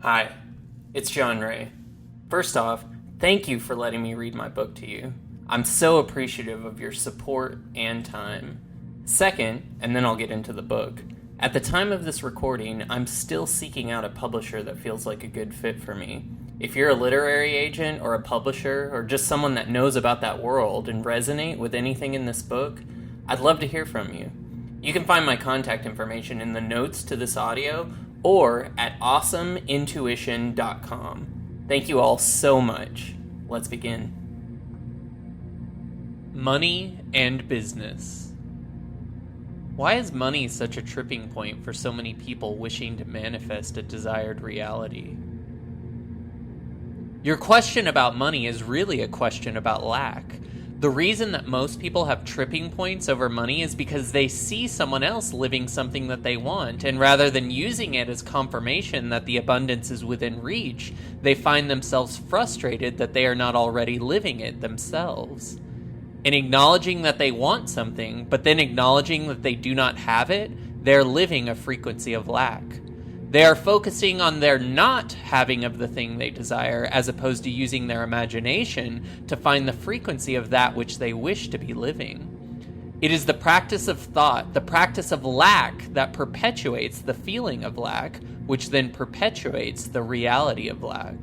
Hi, it's Jon Ray. First off, thank you for letting me read my book to you. I'm so appreciative of your support and time. Second, and then I'll get into the book, at the time of this recording, I'm still seeking out a publisher that feels like a good fit for me. If you're a literary agent or a publisher or just someone that knows about that world and resonate with anything in this book, I'd love to hear from you. You can find my contact information in the notes to this audio or at awesomeintuition.com. Thank you all so much. Let's begin. Money and business. Why is money such a tripping point for so many people wishing to manifest a desired reality? Your question about money is really a question about lack. The reason that most people have tripping points over money is because they see someone else living something that they want, and rather than using it as confirmation that the abundance is within reach, they find themselves frustrated that they are not already living it themselves. In acknowledging that they want something, but then acknowledging that they do not have it, they're living a frequency of lack. They are focusing on their not having of the thing they desire, as opposed to using their imagination to find the frequency of that which they wish to be living. It is the practice of thought, the practice of lack, that perpetuates the feeling of lack, which then perpetuates the reality of lack.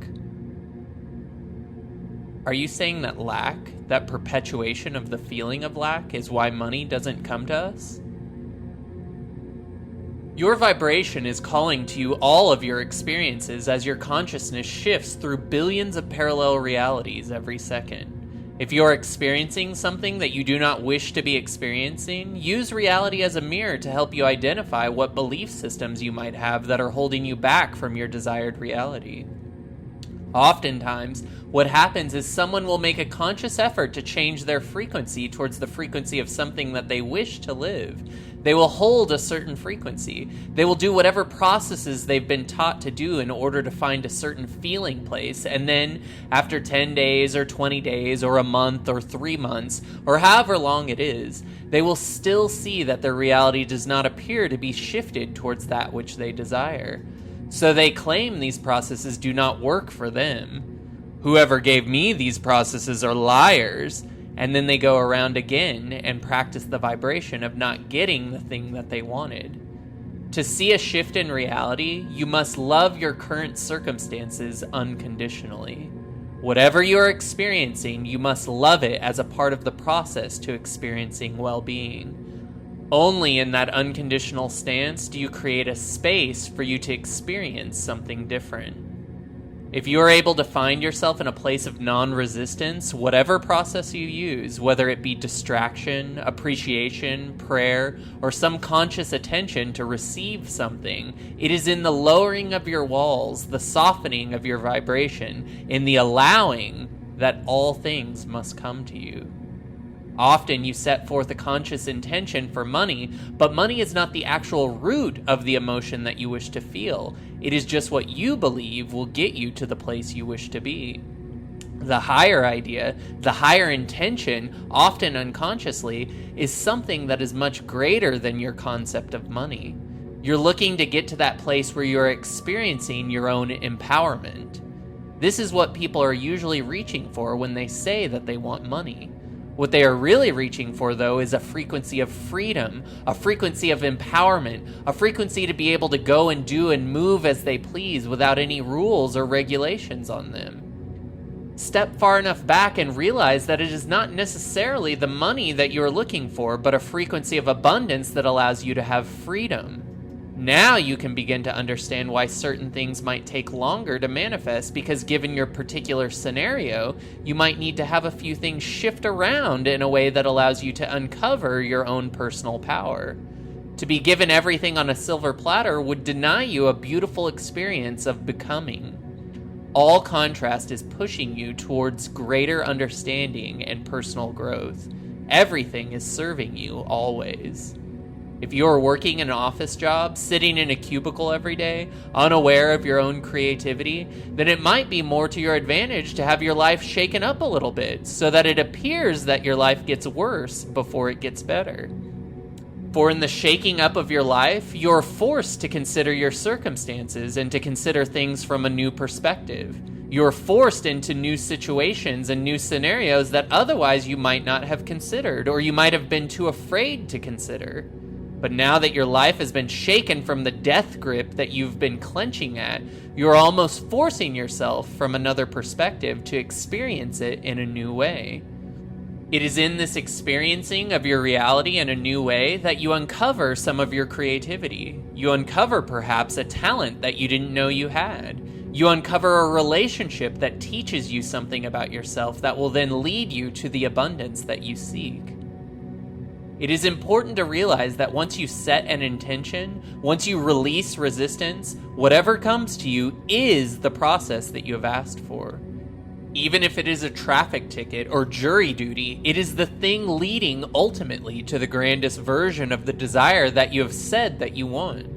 Are you saying that lack, that perpetuation of the feeling of lack, is why money doesn't come to us? Your vibration is calling to you all of your experiences as your consciousness shifts through billions of parallel realities every second. If you're experiencing something that you do not wish to be experiencing, use reality as a mirror to help you identify what belief systems you might have that are holding you back from your desired reality. Oftentimes, what happens is someone will make a conscious effort to change their frequency towards the frequency of something that they wish to live. They will hold a certain frequency. They will do whatever processes they've been taught to do in order to find a certain feeling place, and then after 10 days or 20 days or a month or 3 months or however long it is, they will still see that their reality does not appear to be shifted towards that which they desire. So they claim these processes do not work for them. Whoever gave me these processes are liars. And then they go around again and practice the vibration of not getting the thing that they wanted. To see a shift in reality, you must love your current circumstances unconditionally. Whatever you are experiencing, you must love it as a part of the process to experiencing well-being. Only in that unconditional stance do you create a space for you to experience something different. If you are able to find yourself in a place of non-resistance, whatever process you use, whether it be distraction, appreciation, prayer, or some conscious attention to receive something, it is in the lowering of your walls, the softening of your vibration, in the allowing that all things must come to you. Often you set forth a conscious intention for money, but money is not the actual root of the emotion that you wish to feel. It is just what you believe will get you to the place you wish to be. The higher idea, the higher intention, often unconsciously, is something that is much greater than your concept of money. You're looking to get to that place where you're experiencing your own empowerment. This is what people are usually reaching for when they say that they want money. What they are really reaching for, though, is a frequency of freedom, a frequency of empowerment, a frequency to be able to go and do and move as they please without any rules or regulations on them. Step far enough back and realize that it is not necessarily the money that you are looking for, but a frequency of abundance that allows you to have freedom. Now you can begin to understand why certain things might take longer to manifest, because given your particular scenario, you might need to have a few things shift around in a way that allows you to uncover your own personal power. To be given everything on a silver platter would deny you a beautiful experience of becoming. All contrast is pushing you towards greater understanding and personal growth. Everything is serving you always. If you are working an office job, sitting in a cubicle every day, unaware of your own creativity, then it might be more to your advantage to have your life shaken up a little bit so that it appears that your life gets worse before it gets better. For in the shaking up of your life, you're forced to consider your circumstances and to consider things from a new perspective. You're forced into new situations and new scenarios that otherwise you might not have considered, or you might have been too afraid to consider. But now that your life has been shaken from the death grip that you've been clenching at, you're almost forcing yourself from another perspective to experience it in a new way. It is in this experiencing of your reality in a new way that you uncover some of your creativity. You uncover perhaps a talent that you didn't know you had. You uncover a relationship that teaches you something about yourself that will then lead you to the abundance that you seek. It is important to realize that once you set an intention, once you release resistance, whatever comes to you is the process that you have asked for. Even if it is a traffic ticket or jury duty, it is the thing leading ultimately to the grandest version of the desire that you have said that you want.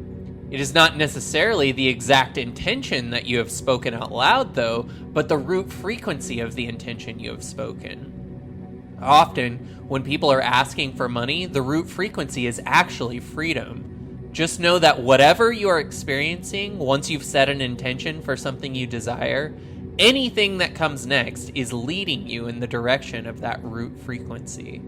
It is not necessarily the exact intention that you have spoken out loud, though, but the root frequency of the intention you have spoken. Often, when people are asking for money, the root frequency is actually freedom. Just know that whatever you are experiencing, once you've set an intention for something you desire, anything that comes next is leading you in the direction of that root frequency.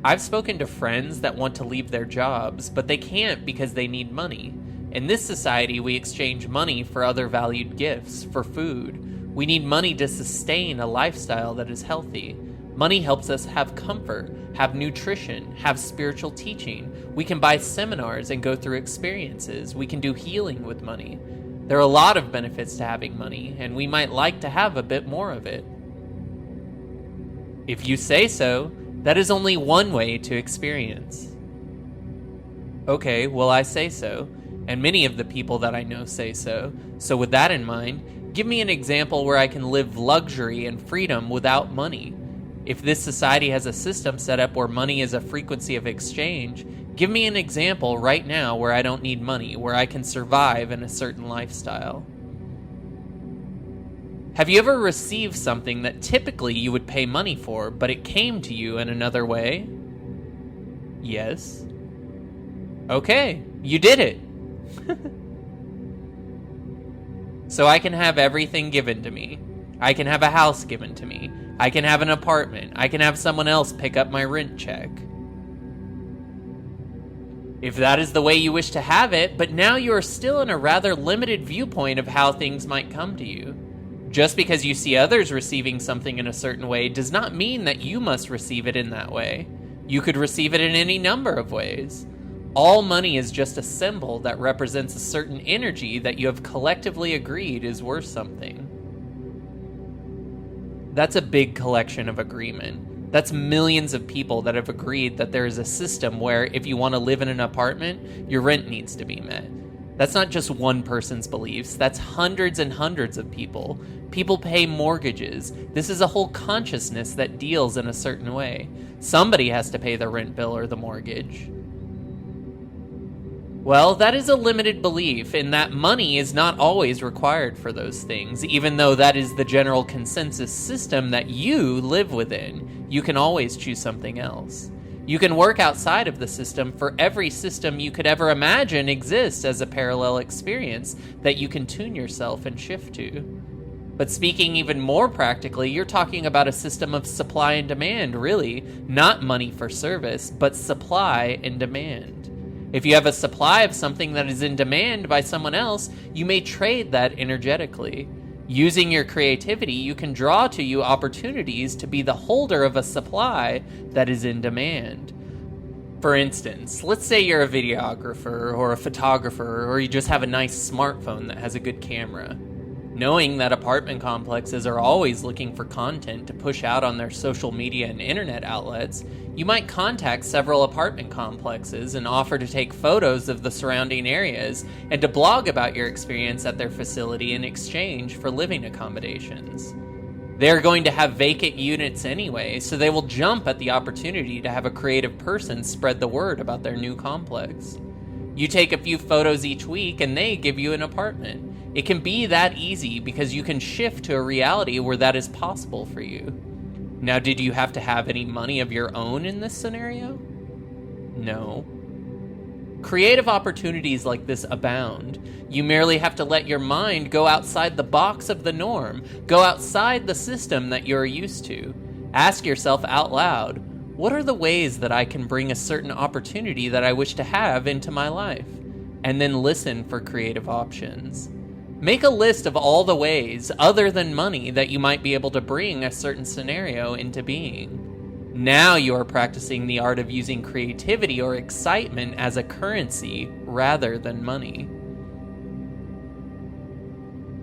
I've spoken to friends that want to leave their jobs, but they can't because they need money. In this society, we exchange money for other valued gifts, for food. We need money to sustain a lifestyle that is healthy. Money helps us have comfort, have nutrition, have spiritual teaching. We can buy seminars and go through experiences. We can do healing with money. There are a lot of benefits to having money, and we might like to have a bit more of it. If you say so, that is only one way to experience. Okay, well, I say so, and many of the people that I know say so. So with that in mind, give me an example where I can live luxury and freedom without money. If this society has a system set up where money is a frequency of exchange, give me an example right now where I don't need money, where I can survive in a certain lifestyle. Have you ever received something that typically you would pay money for, but it came to you in another way? Yes. Okay, you did it. So I can have everything given to me. I can have a house given to me. I can have an apartment. I can have someone else pick up my rent check. If that is the way you wish to have it, but now you are still in a rather limited viewpoint of how things might come to you. Just because you see others receiving something in a certain way does not mean that you must receive it in that way. You could receive it in any number of ways. All money is just a symbol that represents a certain energy that you have collectively agreed is worth something. That's a big collection of agreement. That's millions of people that have agreed that there is a system where if you want to live in an apartment, your rent needs to be met. That's not just one person's beliefs, that's hundreds and hundreds of people. People pay mortgages. This is a whole consciousness that deals in a certain way. Somebody has to pay the rent bill or the mortgage. Well, that is a limited belief in that money is not always required for those things, even though that is the general consensus system that you live within. You can always choose something else. You can work outside of the system, for every system you could ever imagine exists as a parallel experience that you can tune yourself and shift to. But speaking even more practically, you're talking about a system of supply and demand, really. Not money for service, but supply and demand. If you have a supply of something that is in demand by someone else, you may trade that energetically. Using your creativity, you can draw to you opportunities to be the holder of a supply that is in demand. For instance, let's say you're a videographer or a photographer, or you just have a nice smartphone that has a good camera. Knowing that apartment complexes are always looking for content to push out on their social media and internet outlets, you might contact several apartment complexes and offer to take photos of the surrounding areas and to blog about your experience at their facility in exchange for living accommodations. They're going to have vacant units anyway, so they will jump at the opportunity to have a creative person spread the word about their new complex. You take a few photos each week and they give you an apartment. It can be that easy because you can shift to a reality where that is possible for you. Now, did you have to have any money of your own in this scenario? No. Creative opportunities like this abound. You merely have to let your mind go outside the box of the norm, go outside the system that you're used to. Ask yourself out loud, what are the ways that I can bring a certain opportunity that I wish to have into my life? And then listen for creative options. Make a list of all the ways, other than money, that you might be able to bring a certain scenario into being. Now you are practicing the art of using creativity or excitement as a currency rather than money.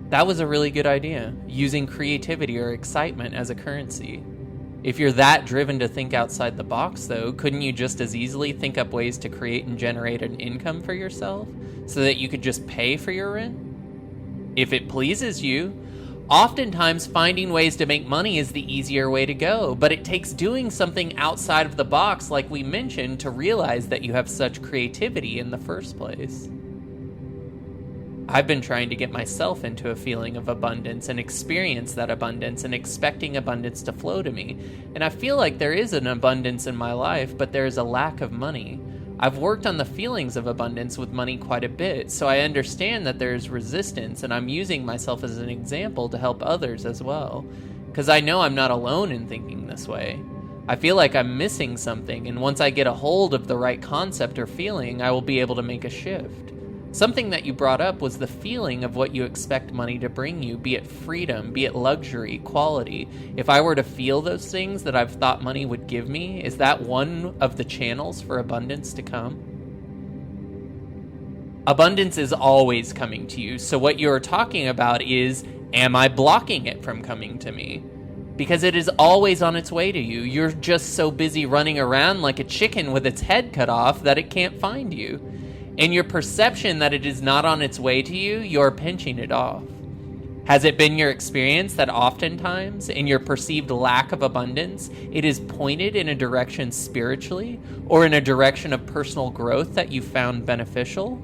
That was a really good idea, using creativity or excitement as a currency. If you're that driven to think outside the box, though, couldn't you just as easily think up ways to create and generate an income for yourself so that you could just pay for your rent? If it pleases you, oftentimes finding ways to make money is the easier way to go, but it takes doing something outside of the box, like we mentioned, to realize that you have such creativity in the first place. I've been trying to get myself into a feeling of abundance and experience that abundance and expecting abundance to flow to me. And I feel like there is an abundance in my life, but there is a lack of money. I've worked on the feelings of abundance with money quite a bit, so I understand that there is resistance, and I'm using myself as an example to help others as well. Because I know I'm not alone in thinking this way. I feel like I'm missing something, and once I get a hold of the right concept or feeling, I will be able to make a shift. Something that you brought up was the feeling of what you expect money to bring you, be it freedom, be it luxury, quality. If I were to feel those things that I've thought money would give me, is that one of the channels for abundance to come? Abundance is always coming to you, so what you're talking about is, am I blocking it from coming to me? Because it is always on its way to you. You're just so busy running around like a chicken with its head cut off that it can't find you. In your perception that it is not on its way to you, you're pinching it off. Has it been your experience that oftentimes, in your perceived lack of abundance, it is pointed in a direction spiritually or in a direction of personal growth that you found beneficial?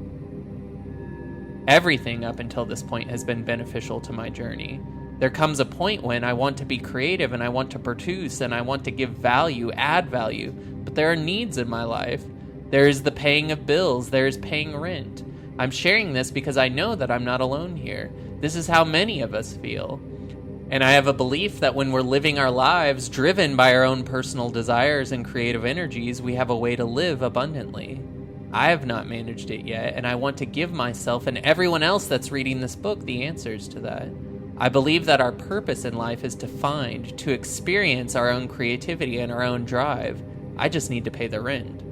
Everything up until this point has been beneficial to my journey. There comes a point when I want to be creative and I want to produce and I want to give value, add value, but there are needs in my life. There is the paying of bills. There is paying rent. I'm sharing this because I know that I'm not alone here. This is how many of us feel. And I have a belief that when we're living our lives driven by our own personal desires and creative energies, we have a way to live abundantly. I have not managed it yet, and I want to give myself and everyone else that's reading this book the answers to that. I believe that our purpose in life is to experience our own creativity and our own drive. I just need to pay the rent.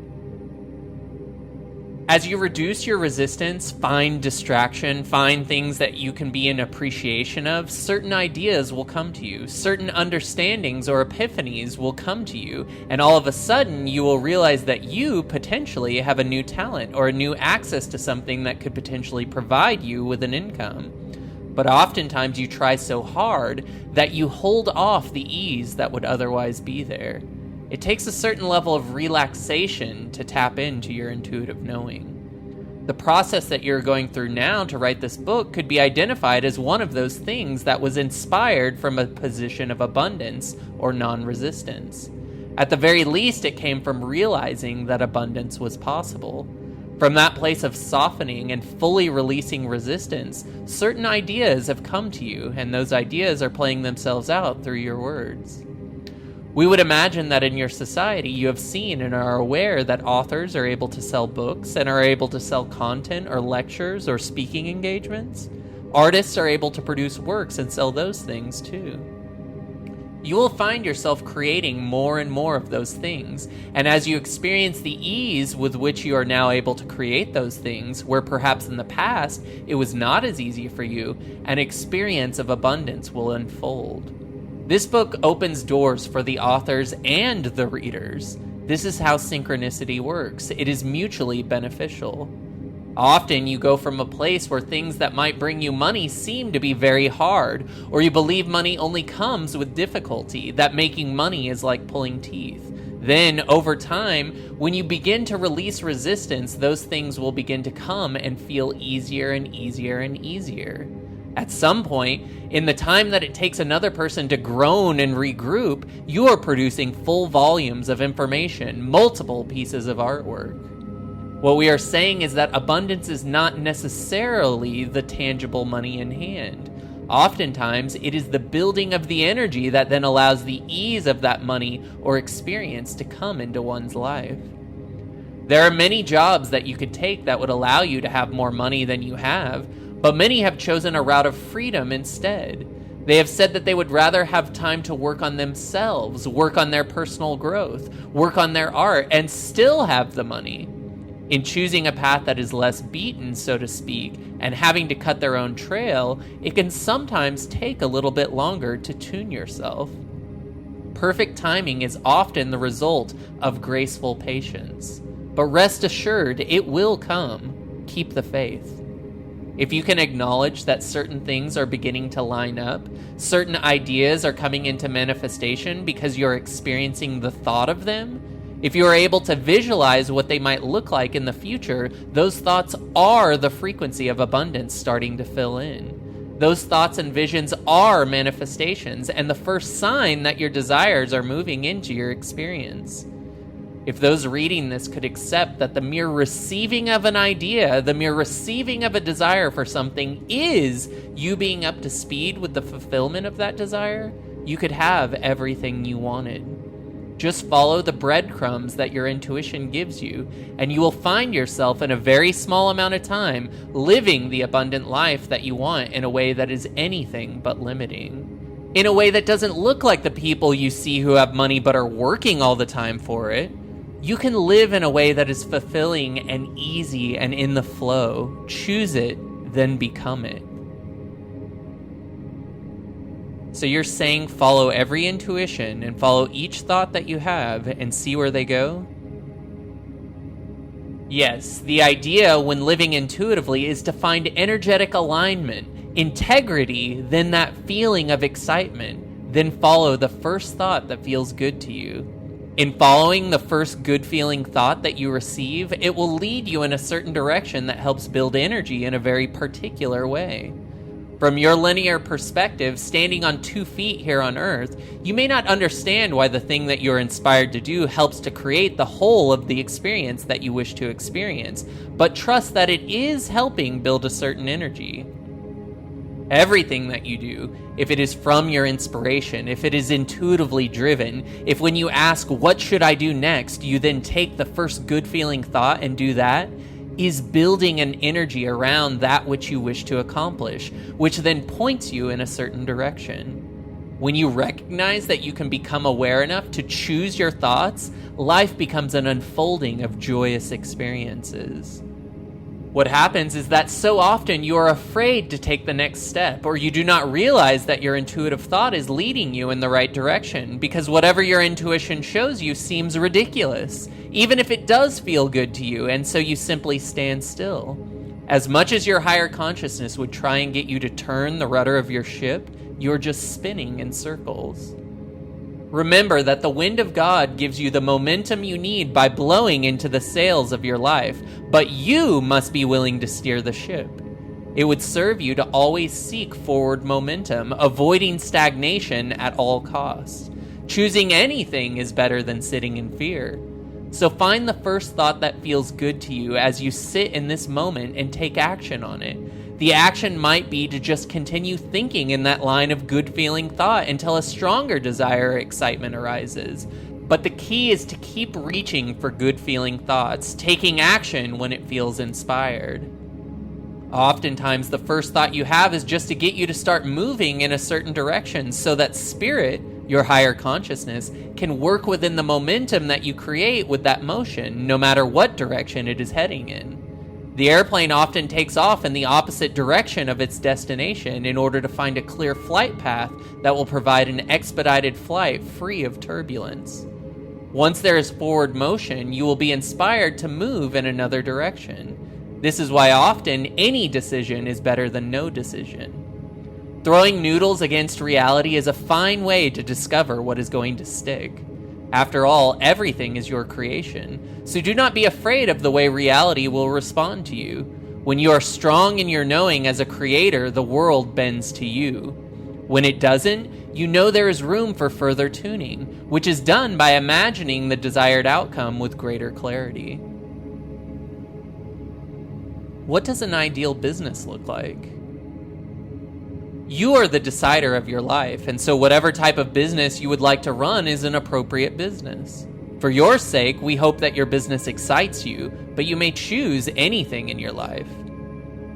As you reduce your resistance, find distraction, find things that you can be in appreciation of, certain ideas will come to you, certain understandings or epiphanies will come to you, and all of a sudden you will realize that you potentially have a new talent or a new access to something that could potentially provide you with an income. But oftentimes you try so hard that you hold off the ease that would otherwise be there. It takes a certain level of relaxation to tap into your intuitive knowing. The process that you're going through now to write this book could be identified as one of those things that was inspired from a position of abundance or non-resistance. At the very least, it came from realizing that abundance was possible. From that place of softening and fully releasing resistance, certain ideas have come to you, and those ideas are playing themselves out through your words. We would imagine that in your society you have seen and are aware that authors are able to sell books and are able to sell content or lectures or speaking engagements. Artists are able to produce works and sell those things too. You will find yourself creating more and more of those things, and as you experience the ease with which you are now able to create those things, where perhaps in the past it was not as easy for you, an experience of abundance will unfold. This book opens doors for the authors and the readers. This is how synchronicity works. It is mutually beneficial. Often you go from a place where things that might bring you money seem to be very hard, or you believe money only comes with difficulty, that making money is like pulling teeth. Then, over time, when you begin to release resistance, those things will begin to come and feel easier and easier and easier. At some point, in the time that it takes another person to groan and regroup, you are producing full volumes of information, multiple pieces of artwork. What we are saying is that abundance is not necessarily the tangible money in hand. Oftentimes, it is the building of the energy that then allows the ease of that money or experience to come into one's life. There are many jobs that you could take that would allow you to have more money than you have, but many have chosen a route of freedom instead. They have said that they would rather have time to work on themselves, work on their personal growth, work on their art, and still have the money. In choosing a path that is less beaten, so to speak, and having to cut their own trail, it can sometimes take a little bit longer to tune yourself. Perfect timing is often the result of graceful patience. But rest assured, it will come. Keep the faith. If you can acknowledge that certain things are beginning to line up, certain ideas are coming into manifestation because you're experiencing the thought of them, if you are able to visualize what they might look like in the future, those thoughts are the frequency of abundance starting to fill in. Those thoughts and visions are manifestations and the first sign that your desires are moving into your experience. If those reading this could accept that the mere receiving of an idea, the mere receiving of a desire for something is you being up to speed with the fulfillment of that desire, you could have everything you wanted. Just follow the breadcrumbs that your intuition gives you, and you will find yourself in a very small amount of time living the abundant life that you want in a way that is anything but limiting. In a way that doesn't look like the people you see who have money but are working all the time for it. You can live in a way that is fulfilling and easy and in the flow. Choose it, then become it. So you're saying follow every intuition and follow each thought that you have and see where they go? Yes, the idea when living intuitively is to find energetic alignment, integrity, then that feeling of excitement. Then follow the first thought that feels good to you. In following the first good feeling thought that you receive, it will lead you in a certain direction that helps build energy in a very particular way. From your linear perspective, standing on 2 feet here on Earth, you may not understand why the thing that you're inspired to do helps to create the whole of the experience that you wish to experience, but trust that it is helping build a certain energy. Everything that you do, if it is from your inspiration, if it is intuitively driven, if when you ask, what should I do next, you then take the first good feeling thought and do that, is building an energy around that which you wish to accomplish, which then points you in a certain direction. When you recognize that you can become aware enough to choose your thoughts, life becomes an unfolding of joyous experiences. What happens is that so often you are afraid to take the next step, or you do not realize that your intuitive thought is leading you in the right direction, because whatever your intuition shows you seems ridiculous, even if it does feel good to you, and so you simply stand still. As much as your higher consciousness would try and get you to turn the rudder of your ship, you're just spinning in circles. Remember that the wind of God gives you the momentum you need by blowing into the sails of your life, but you must be willing to steer the ship. It would serve you to always seek forward momentum, avoiding stagnation at all costs. Choosing anything is better than sitting in fear. So find the first thought that feels good to you as you sit in this moment and take action on it. The action might be to just continue thinking in that line of good feeling thought until a stronger desire or excitement arises. But the key is to keep reaching for good feeling thoughts, taking action when it feels inspired. Oftentimes the first thought you have is just to get you to start moving in a certain direction so that spirit, your higher consciousness, can work within the momentum that you create with that motion, no matter what direction it is heading in. The airplane often takes off in the opposite direction of its destination in order to find a clear flight path that will provide an expedited flight free of turbulence. Once there is forward motion, you will be inspired to move in another direction. This is why often any decision is better than no decision. Throwing noodles against reality is a fine way to discover what is going to stick. After all, everything is your creation, so do not be afraid of the way reality will respond to you. When you are strong in your knowing as a creator, the world bends to you. When it doesn't, you know there is room for further tuning, which is done by imagining the desired outcome with greater clarity. What does an ideal business look like? You are the decider of your life, and so whatever type of business you would like to run is an appropriate business. For your sake, we hope that your business excites you, but you may choose anything in your life.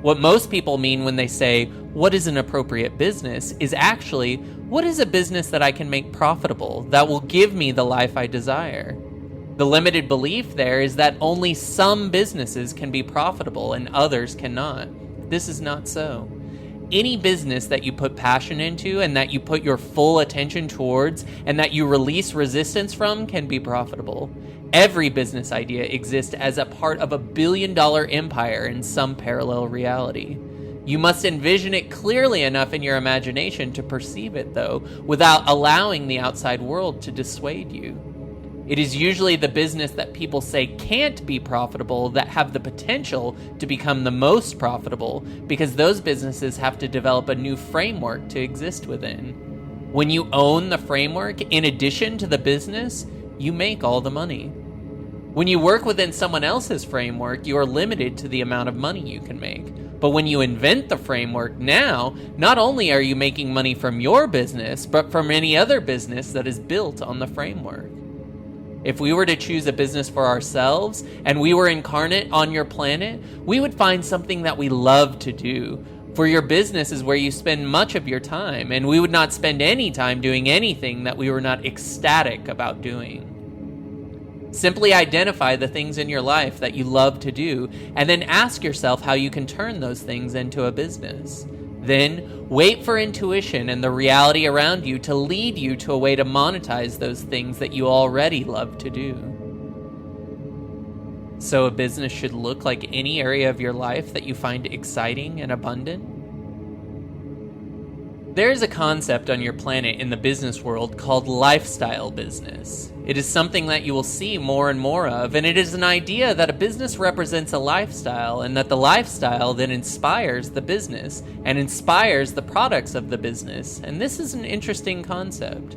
What most people mean when they say, "What is an appropriate business?" is actually, what is a business that I can make profitable, that will give me the life I desire? The limited belief there is that only some businesses can be profitable and others cannot. This is not so. Any business that you put passion into and that you put your full attention towards and that you release resistance from can be profitable. Every business idea exists as a part of a billion-dollar empire in some parallel reality. You must envision it clearly enough in your imagination to perceive it, though, without allowing the outside world to dissuade you. It is usually the business that people say can't be profitable that have the potential to become the most profitable, because those businesses have to develop a new framework to exist within. When you own the framework, in addition to the business, you make all the money. When you work within someone else's framework, you are limited to the amount of money you can make. But when you invent the framework now, not only are you making money from your business, but from any other business that is built on the framework. If we were to choose a business for ourselves and we were incarnate on your planet, we would find something that we love to do. For your business is where you spend much of your time, and we would not spend any time doing anything that we were not ecstatic about doing. Simply identify the things in your life that you love to do, and then ask yourself how you can turn those things into a business. Then, wait for intuition and the reality around you to lead you to a way to monetize those things that you already love to do. So a business should look like any area of your life that you find exciting and abundant? There is a concept on your planet in the business world called lifestyle business. It is something that you will see more and more of, and it is an idea that a business represents a lifestyle, and that the lifestyle then inspires the business, and inspires the products of the business, and this is an interesting concept.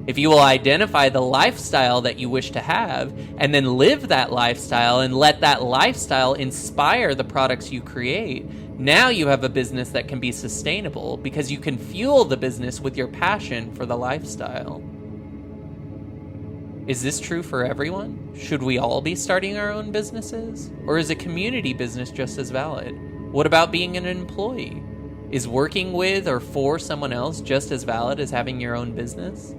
If you will identify the lifestyle that you wish to have, and then live that lifestyle, and let that lifestyle inspire the products you create, now you have a business that can be sustainable, because you can fuel the business with your passion for the lifestyle. Is this true for everyone? Should we all be starting our own businesses? Or is a community business just as valid? What about being an employee? Is working with or for someone else just as valid as having your own business?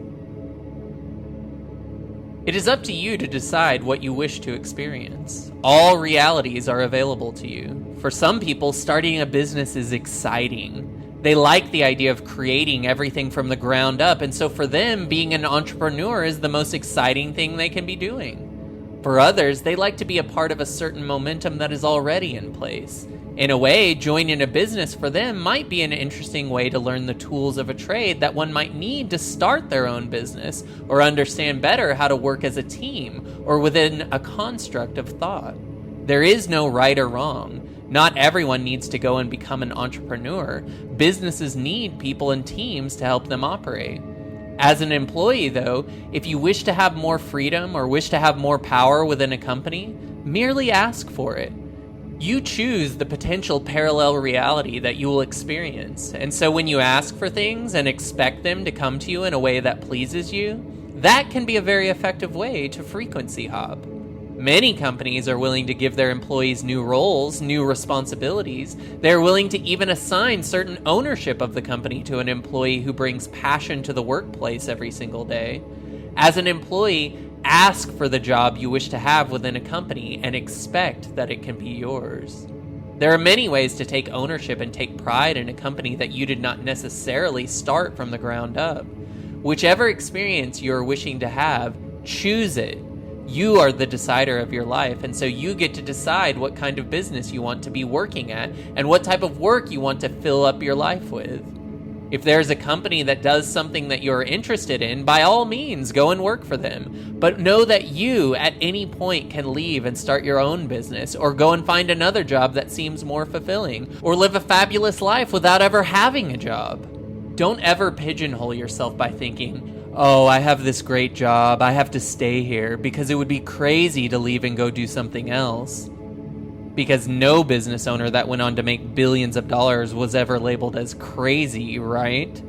It is up to you to decide what you wish to experience. All realities are available to you. For some people, starting a business is exciting. They like the idea of creating everything from the ground up, and so for them, being an entrepreneur is the most exciting thing they can be doing. For others, they like to be a part of a certain momentum that is already in place. In a way, joining a business for them might be an interesting way to learn the tools of a trade that one might need to start their own business, or understand better how to work as a team, or within a construct of thought. There is no right or wrong. Not everyone needs to go and become an entrepreneur. Businesses need people and teams to help them operate. As an employee, though, if you wish to have more freedom or wish to have more power within a company, merely ask for it. You choose the potential parallel reality that you will experience. And so when you ask for things and expect them to come to you in a way that pleases you, that can be a very effective way to frequency hop. Many companies are willing to give their employees new roles, new responsibilities. They're willing to even assign certain ownership of the company to an employee who brings passion to the workplace every single day. As an employee, ask for the job you wish to have within a company and expect that it can be yours. There are many ways to take ownership and take pride in a company that you did not necessarily start from the ground up. Whichever experience you're wishing to have, choose it. You are the decider of your life, and so you get to decide what kind of business you want to be working at and what type of work you want to fill up your life with. If there's a company that does something that you're interested in, by all means, go and work for them. But know that you, at any point, can leave and start your own business, or go and find another job that seems more fulfilling, or live a fabulous life without ever having a job. Don't ever pigeonhole yourself by thinking, oh, I have this great job, I have to stay here, because it would be crazy to leave and go do something else. Because no business owner that went on to make billions of dollars was ever labeled as crazy, right?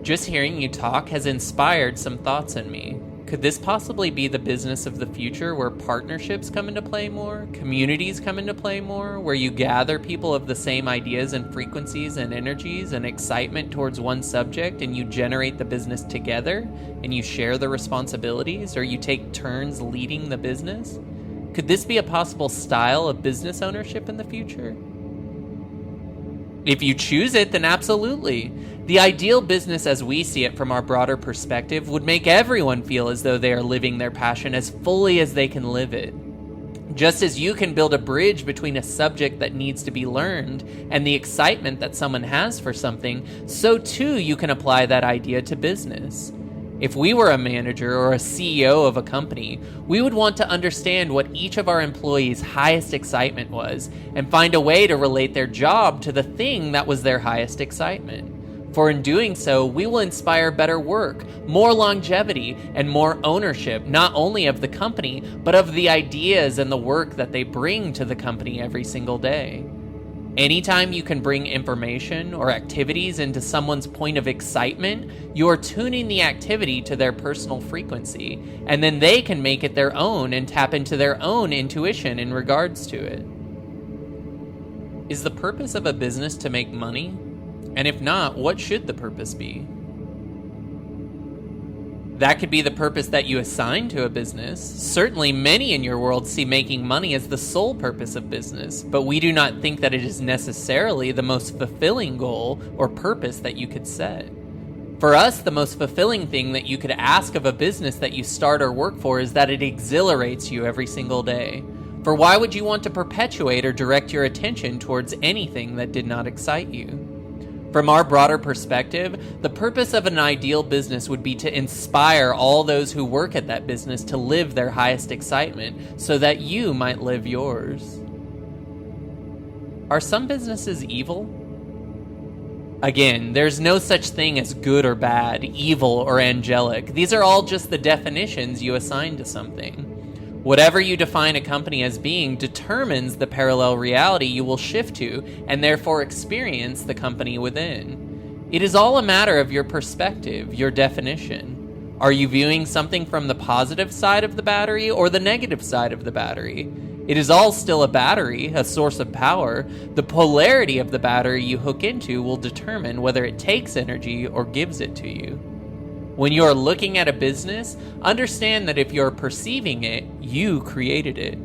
Just hearing you talk has inspired some thoughts in me. Could this possibly be the business of the future, where partnerships come into play more, communities come into play more, where you gather people of the same ideas and frequencies and energies and excitement towards one subject, and you generate the business together, and you share the responsibilities, or you take turns leading the business? Could this be a possible style of business ownership in the future? If you choose it, then absolutely. The ideal business as we see it from our broader perspective would make everyone feel as though they are living their passion as fully as they can live it. Just as you can build a bridge between a subject that needs to be learned and the excitement that someone has for something, so too you can apply that idea to business. If we were a manager or a CEO of a company, we would want to understand what each of our employees' highest excitement was and find a way to relate their job to the thing that was their highest excitement. For in doing so, we will inspire better work, more longevity, and more ownership, not only of the company, but of the ideas and the work that they bring to the company every single day. Anytime you can bring information or activities into someone's point of excitement, you're tuning the activity to their personal frequency, and then they can make it their own and tap into their own intuition in regards to it. Is the purpose of a business to make money? And if not, what should the purpose be? That could be the purpose that you assign to a business. Certainly many in your world see making money as the sole purpose of business, but we do not think that it is necessarily the most fulfilling goal or purpose that you could set. For us, the most fulfilling thing that you could ask of a business that you start or work for is that it exhilarates you every single day. For why would you want to perpetuate or direct your attention towards anything that did not excite you? From our broader perspective, the purpose of an ideal business would be to inspire all those who work at that business to live their highest excitement so that you might live yours. Are some businesses evil? Again, there's no such thing as good or bad, evil or angelic. These are all just the definitions you assign to something. Whatever you define a company as being determines the parallel reality you will shift to and therefore experience the company within. It is all a matter of your perspective, your definition. Are you viewing something from the positive side of the battery or the negative side of the battery? It is all still a battery, a source of power. The polarity of the battery you hook into will determine whether it takes energy or gives it to you. When you are looking at a business, understand that if you're perceiving it, you created it.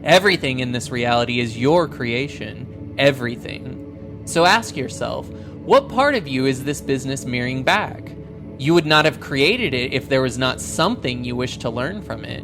Everything in this reality is your creation. Everything. So ask yourself, what part of you is this business mirroring back? You would not have created it if there was not something you wish to learn from it.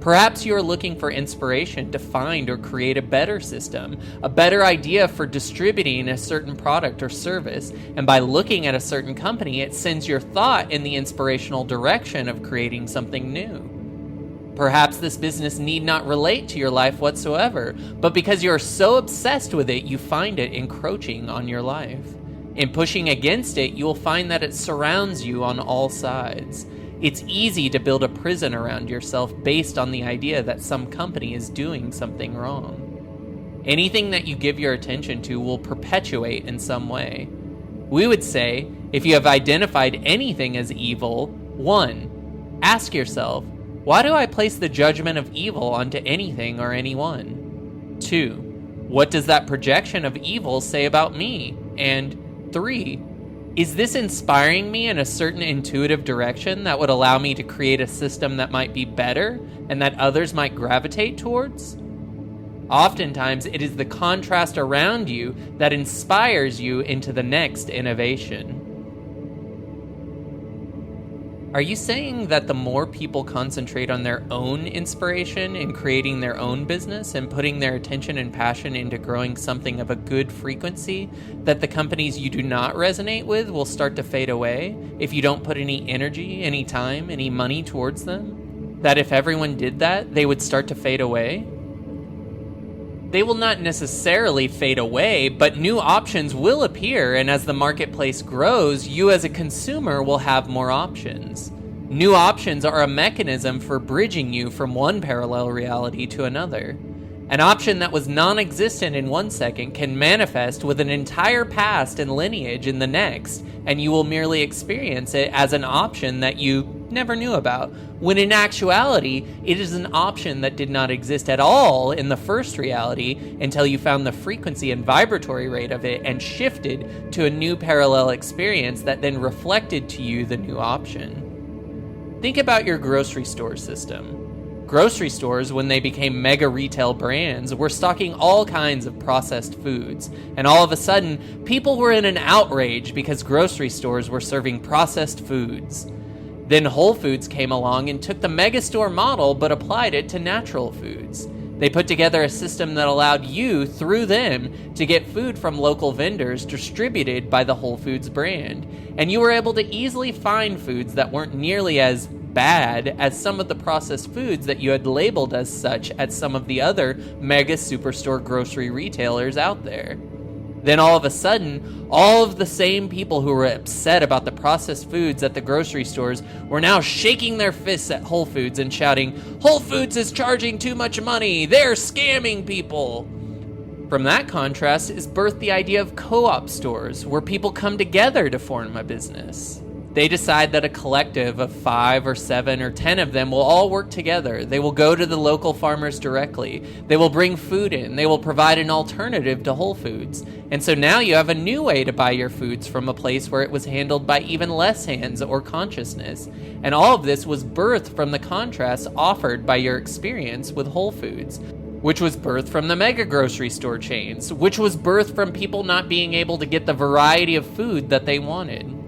Perhaps you are looking for inspiration to find or create a better system, a better idea for distributing a certain product or service, and by looking at a certain company, it sends your thought in the inspirational direction of creating something new. Perhaps this business need not relate to your life whatsoever, but because you are so obsessed with it, you find it encroaching on your life. In pushing against it, you will find that it surrounds you on all sides. It's easy to build a prison around yourself based on the idea that some company is doing something wrong. Anything that you give your attention to will perpetuate in some way. We would say, if you have identified anything as evil, 1. Ask yourself, why do I place the judgment of evil onto anything or anyone? 2. What does that projection of evil say about me? And 3. Is this inspiring me in a certain intuitive direction that would allow me to create a system that might be better and that others might gravitate towards? Oftentimes, it is the contrast around you that inspires you into the next innovation. Are you saying that the more people concentrate on their own inspiration in creating their own business and putting their attention and passion into growing something of a good frequency, that the companies you do not resonate with will start to fade away if you don't put any energy, any time, any money towards them? That if everyone did that, they would start to fade away? They will not necessarily fade away, but new options will appear, and as the marketplace grows, you as a consumer will have more options. New options are a mechanism for bridging you from one parallel reality to another. An option that was non-existent in 1 second can manifest with an entire past and lineage in the next, and you will merely experience it as an option that you never knew about, when in actuality, it is an option that did not exist at all in the first reality until you found the frequency and vibratory rate of it and shifted to a new parallel experience that then reflected to you the new option. Think about your grocery store system. Grocery stores, when they became mega retail brands, were stocking all kinds of processed foods, and all of a sudden, people were in an outrage because grocery stores were serving processed foods. Then Whole Foods came along and took the megastore model but applied it to natural foods. They put together a system that allowed you, through them, to get food from local vendors distributed by the Whole Foods brand, and you were able to easily find foods that weren't nearly as bad as some of the processed foods that you had labeled as such at some of the other mega superstore grocery retailers out there. Then all of a sudden, all of the same people who were upset about the processed foods at the grocery stores were now shaking their fists at Whole Foods and shouting, "Whole Foods is charging too much money! They're scamming people!" From that contrast is birthed the idea of co-op stores, where people come together to form a business. They decide that a collective of 5 or 7 or 10 of them will all work together. They will go to the local farmers directly. They will bring food in. They will provide an alternative to Whole Foods. And so now you have a new way to buy your foods from a place where it was handled by even less hands or consciousness. And all of this was birthed from the contrast offered by your experience with Whole Foods, which was birthed from the mega grocery store chains, which was birthed from people not being able to get the variety of food that they wanted.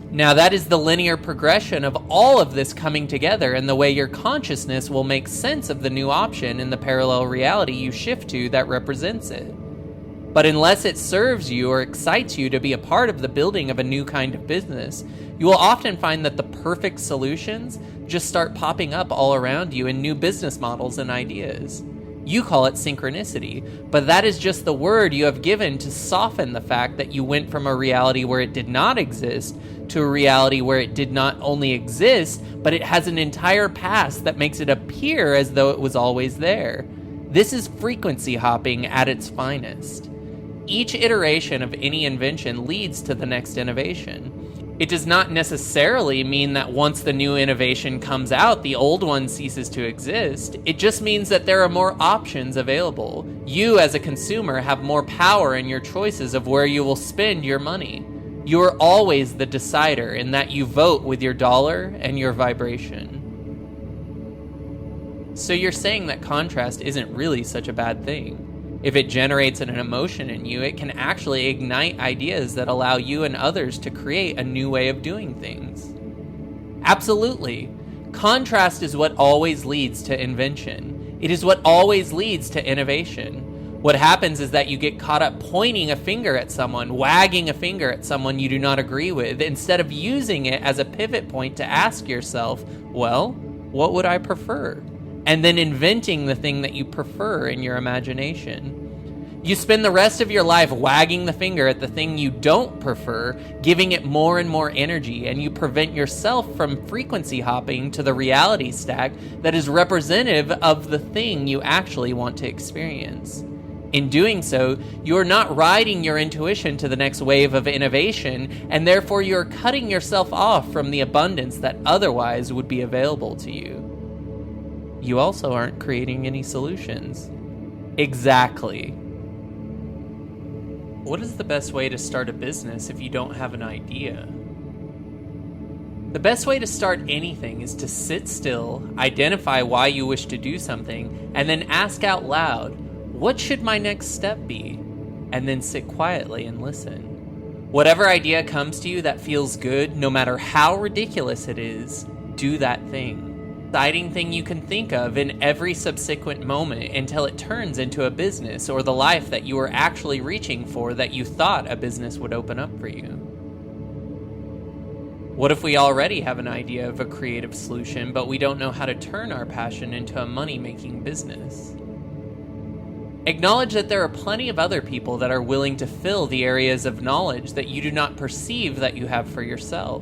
Now that is the linear progression of all of this coming together, and the way your consciousness will make sense of the new option in the parallel reality you shift to that represents it. But unless it serves you or excites you to be a part of the building of a new kind of business, you will often find that the perfect solutions just start popping up all around you in new business models and ideas. You call it synchronicity, but that is just the word you have given to soften the fact that you went from a reality where it did not exist to a reality where it did not only exist, but it has an entire past that makes it appear as though it was always there. This is frequency hopping at its finest. Each iteration of any invention leads to the next innovation. It does not necessarily mean that once the new innovation comes out, the old one ceases to exist. It just means that there are more options available. You, as a consumer, have more power in your choices of where you will spend your money. You are always the decider in that you vote with your dollar and your vibration. So you're saying that contrast isn't really such a bad thing. If it generates an emotion in you, it can actually ignite ideas that allow you and others to create a new way of doing things. Absolutely. Contrast is what always leads to invention. It is what always leads to innovation. What happens is that you get caught up pointing a finger at someone, wagging a finger at someone you do not agree with, instead of using it as a pivot point to ask yourself, well, what would I prefer? And then inventing the thing that you prefer in your imagination. You spend the rest of your life wagging the finger at the thing you don't prefer, giving it more and more energy, and you prevent yourself from frequency hopping to the reality stack that is representative of the thing you actually want to experience. In doing so, you are not riding your intuition to the next wave of innovation, and therefore you are cutting yourself off from the abundance that otherwise would be available to you. You also aren't creating any solutions. Exactly. What is the best way to start a business if you don't have an idea? The best way to start anything is to sit still, identify why you wish to do something, and then ask out loud, what should my next step be? And then sit quietly and listen. Whatever idea comes to you that feels good, no matter how ridiculous it is, do that thing. Exciting thing you can think of in every subsequent moment until it turns into a business or the life that you were actually reaching for that you thought a business would open up for you. What if we already have an idea of a creative solution, but we don't know how to turn our passion into a money-making business? Acknowledge that there are plenty of other people that are willing to fill the areas of knowledge that you do not perceive that you have for yourself.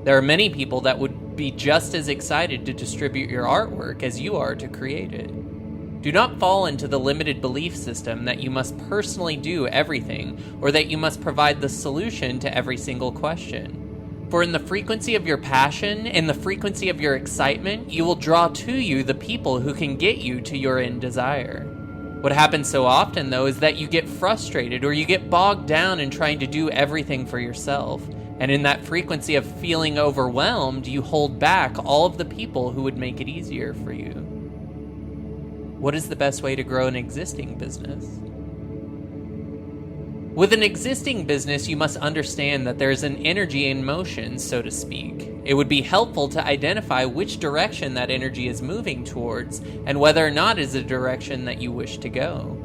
There are many people that would be just as excited to distribute your artwork as you are to create it. Do not fall into the limited belief system that you must personally do everything or that you must provide the solution to every single question. For in the frequency of your passion, in the frequency of your excitement, you will draw to you the people who can get you to your end desire. What happens so often, though, is that you get frustrated or you get bogged down in trying to do everything for yourself. And in that frequency of feeling overwhelmed, you hold back all of the people who would make it easier for you. What is the best way to grow an existing business? With an existing business, you must understand that there is an energy in motion, so to speak. It would be helpful to identify which direction that energy is moving towards and whether or not it is a direction that you wish to go.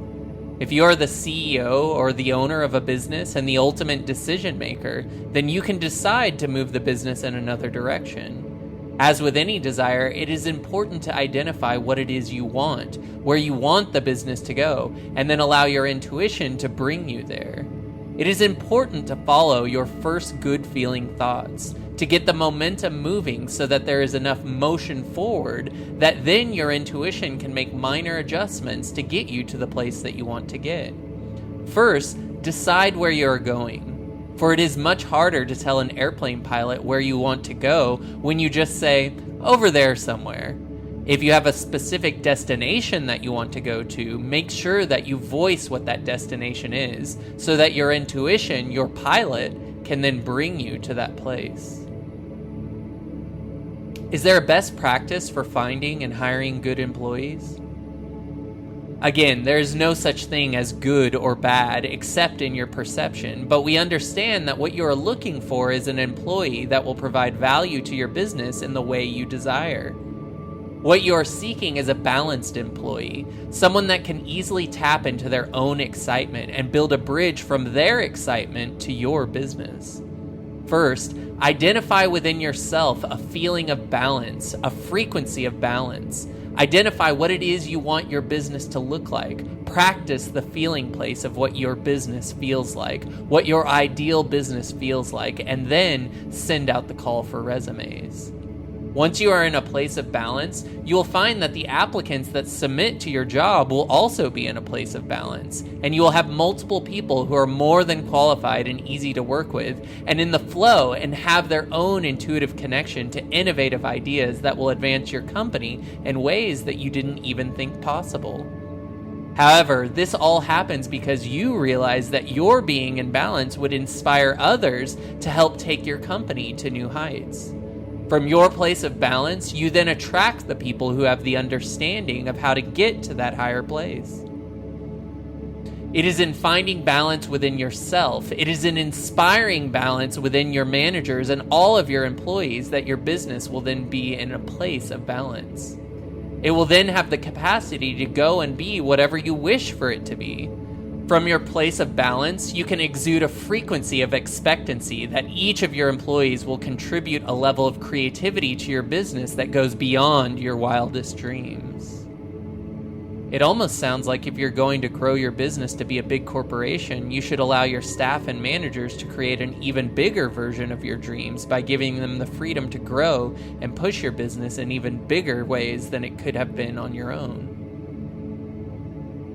If you are the CEO or the owner of a business and the ultimate decision maker, then you can decide to move the business in another direction. As with any desire, it is important to identify what it is you want, where you want the business to go, and then allow your intuition to bring you there. It is important to follow your first good feeling thoughts, to get the momentum moving so that there is enough motion forward that then your intuition can make minor adjustments to get you to the place that you want to get. First, decide where you are going. For it is much harder to tell an airplane pilot where you want to go when you just say, over there somewhere. If you have a specific destination that you want to go to, make sure that you voice what that destination is so that your intuition, your pilot, can then bring you to that place. Is there a best practice for finding and hiring good employees? Again, there is no such thing as good or bad except in your perception, but we understand that what you are looking for is an employee that will provide value to your business in the way you desire. What you are seeking is a balanced employee, someone that can easily tap into their own excitement and build a bridge from their excitement to your business. First, identify within yourself a feeling of balance, a frequency of balance. Identify what it is you want your business to look like. Practice the feeling place of what your business feels like, what your ideal business feels like, and then send out the call for resumes. Once you are in a place of balance, you will find that the applicants that submit to your job will also be in a place of balance, and you will have multiple people who are more than qualified and easy to work with, and in the flow and have their own intuitive connection to innovative ideas that will advance your company in ways that you didn't even think possible. However, this all happens because you realize that your being in balance would inspire others to help take your company to new heights. From your place of balance, you then attract the people who have the understanding of how to get to that higher place. It is in finding balance within yourself, it is in inspiring balance within your managers and all of your employees that your business will then be in a place of balance. It will then have the capacity to go and be whatever you wish for it to be. From your place of balance, you can exude a frequency of expectancy that each of your employees will contribute a level of creativity to your business that goes beyond your wildest dreams. It almost sounds like if you're going to grow your business to be a big corporation, you should allow your staff and managers to create an even bigger version of your dreams by giving them the freedom to grow and push your business in even bigger ways than it could have been on your own.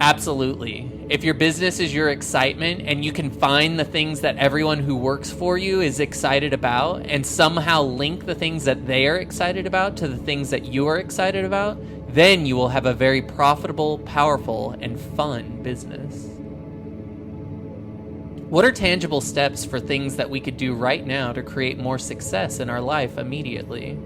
Absolutely. If your business is your excitement and you can find the things that everyone who works for you is excited about and somehow link the things that they are excited about to the things that you are excited about, then you will have a very profitable, powerful, and fun business. What are tangible steps for things that we could do right now to create more success in our life immediately?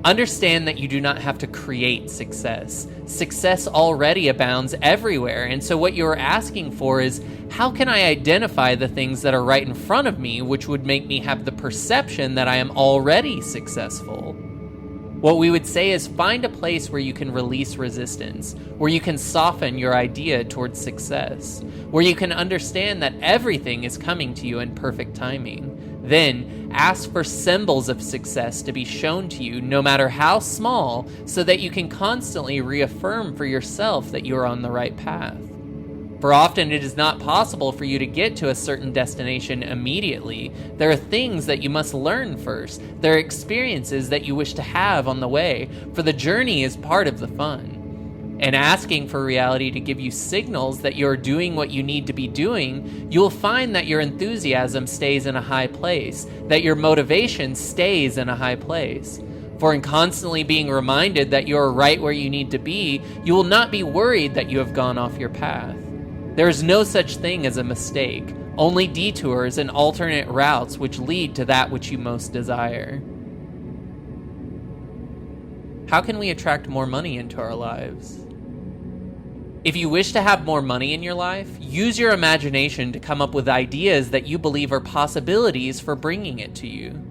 Understand that you do not have to create success. Success already abounds everywhere, and so what you're asking for is, how can I identify the things that are right in front of me which would make me have the perception that I am already successful? What we would say is, find a place where you can release resistance, where you can soften your idea towards success, where you can understand that everything is coming to you in perfect timing. Then, ask for symbols of success to be shown to you, no matter how small, so that you can constantly reaffirm for yourself that you are on the right path. For often it is not possible for you to get to a certain destination immediately. There are things that you must learn first. There are experiences that you wish to have on the way, for the journey is part of the fun. And asking for reality to give you signals that you're doing what you need to be doing, you will find that your enthusiasm stays in a high place, that your motivation stays in a high place. For in constantly being reminded that you are right where you need to be, you will not be worried that you have gone off your path. There is no such thing as a mistake, only detours and alternate routes which lead to that which you most desire. How can we attract more money into our lives? If you wish to have more money in your life, use your imagination to come up with ideas that you believe are possibilities for bringing it to you.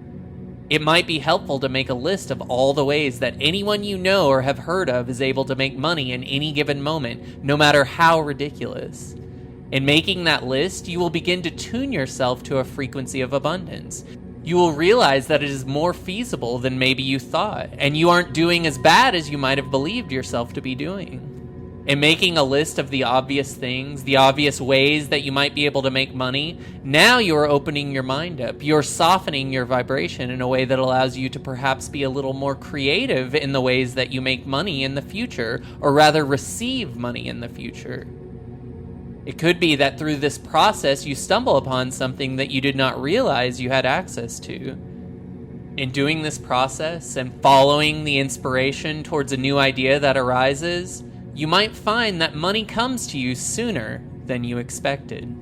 It might be helpful to make a list of all the ways that anyone you know or have heard of is able to make money in any given moment, no matter how ridiculous. In making that list, you will begin to tune yourself to a frequency of abundance. You will realize that it is more feasible than maybe you thought, and you aren't doing as bad as you might have believed yourself to be doing. In making a list of the obvious things, the obvious ways that you might be able to make money, now you are opening your mind up. You're softening your vibration in a way that allows you to perhaps be a little more creative in the ways that you make money in the future, or rather receive money in the future. It could be that through this process you stumble upon something that you did not realize you had access to. In doing this process and following the inspiration towards a new idea that arises, you might find that money comes to you sooner than you expected.